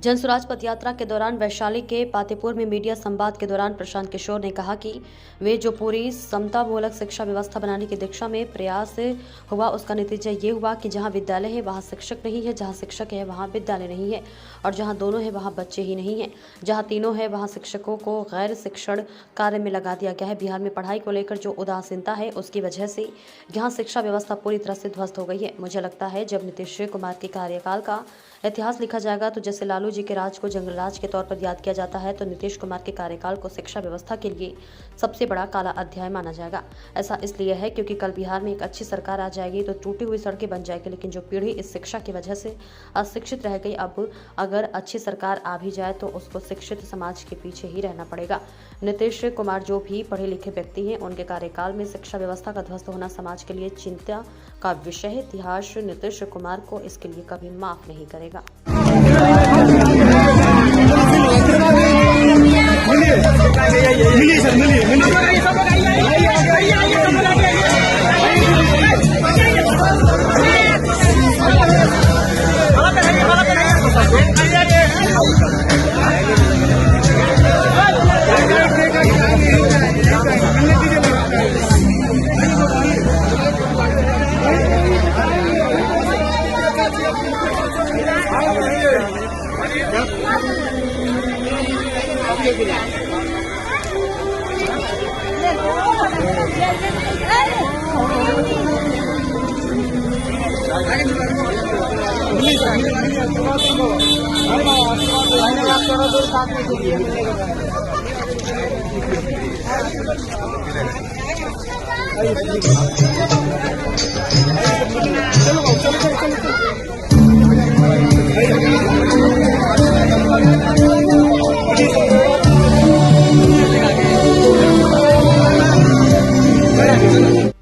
जनसुराज पदयात्रा के दौरान वैशाली के पातेपुर में मीडिया संवाद के दौरान प्रशांत किशोर ने कहा कि वे जो पूरी समतामूलक शिक्षा व्यवस्था बनाने की दिशा में प्रयास हुआ, उसका नतीजा ये हुआ कि जहां विद्यालय है वहां शिक्षक नहीं है, जहां शिक्षक है वहां विद्यालय नहीं है, और जहां दोनों है वहां बच्चे ही नहीं है, जहां तीनों है वहां शिक्षकों को गैर शिक्षण कार्य में लगा दिया गया है। बिहार में पढ़ाई को लेकर जो उदासीनता है उसकी वजह से यहाँ शिक्षा व्यवस्था पूरी तरह से ध्वस्त हो गई है। मुझे लगता है जब नीतीश कुमार के कार्यकाल का इतिहास लिखा जाएगा तो जैसे लालू जी के राज को जंगल राज के तौर पर याद किया जाता है, तो नीतीश कुमार के कार्यकाल को शिक्षा व्यवस्था के लिए सबसे बड़ा काला अध्याय माना जाएगा। ऐसा इसलिए है क्योंकि कल बिहार में एक अच्छी सरकार आ जाएगी तो टूटी हुई सड़कें बन जाएगी, लेकिन जो पीढ़ी इस शिक्षा की वजह से अशिक्षित रह गई, अब अगर अच्छी सरकार आ भी जाए तो उसको शिक्षित समाज के पीछे ही रहना पड़ेगा। नीतीश कुमार जो भी पढ़े लिखे व्यक्ति हैं, उनके कार्यकाल में शिक्षा व्यवस्था का ध्वस्त होना समाज के लिए चिंता का विषय है। इतिहास नीतीश कुमार को इसके लिए कभी माफ नहीं करेगा।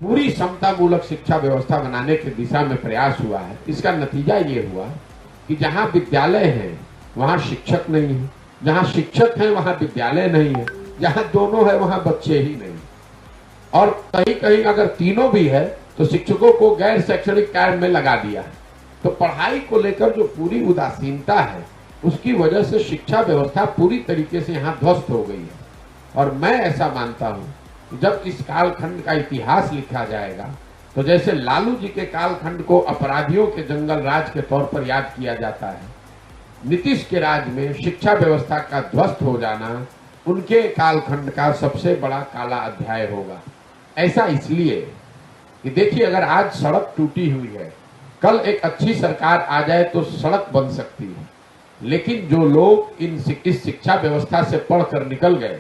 पूरी समतामूलक शिक्षा व्यवस्था बनाने की दिशा में प्रयास हुआ है। इसका नतीजा ये हुआ कि जहाँ विद्यालय है वहाँ शिक्षक नहीं है, जहाँ शिक्षक है वहाँ विद्यालय नहीं है, जहाँ दोनों है वहाँ बच्चे ही नहीं, और कहीं कहीं अगर तीनों भी है तो शिक्षकों को गैर शैक्षणिक कार्य में लगा दिया है। तो पढ़ाई को लेकर जो पूरी उदासीनता है उसकी वजह से शिक्षा व्यवस्था पूरी तरीके से यहाँ ध्वस्त हो गई है। और मैं ऐसा मानता हूँ जब इस कालखंड का इतिहास लिखा जाएगा तो जैसे लालू जी के कालखंड को अपराधियों के जंगल राज के तौर पर याद किया जाता है, नीतीश के राज में शिक्षा व्यवस्था का ध्वस्त हो जाना उनके कालखंड का सबसे बड़ा काला अध्याय होगा। ऐसा इसलिए कि देखिए, अगर आज सड़क टूटी हुई है, कल एक अच्छी सरकार आ जाए तो सड़क बन सकती है, लेकिन जो लोग इस शिक्षा व्यवस्था से पढ़कर निकल गए,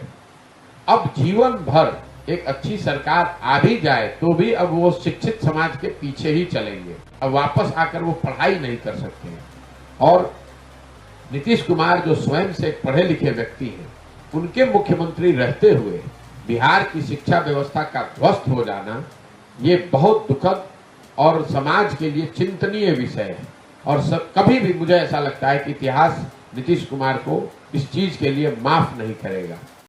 अब जीवन भर एक अच्छी सरकार आ भी जाए तो भी अब वो शिक्षित समाज के पीछे ही चलेंगे, अब वापस आकर वो पढ़ाई नहीं कर सकते हैं। और नीतीश कुमार जो स्वयं से एक पढ़े लिखे व्यक्ति हैं, उनके मुख्यमंत्री रहते हुए बिहार की शिक्षा व्यवस्था का ध्वस्त हो जाना ये बहुत दुखद और समाज के लिए चिंतनीय विषय है। और कभी भी मुझे ऐसा लगता है कि इतिहास नीतीश कुमार को इस चीज के लिए माफ नहीं करेगा।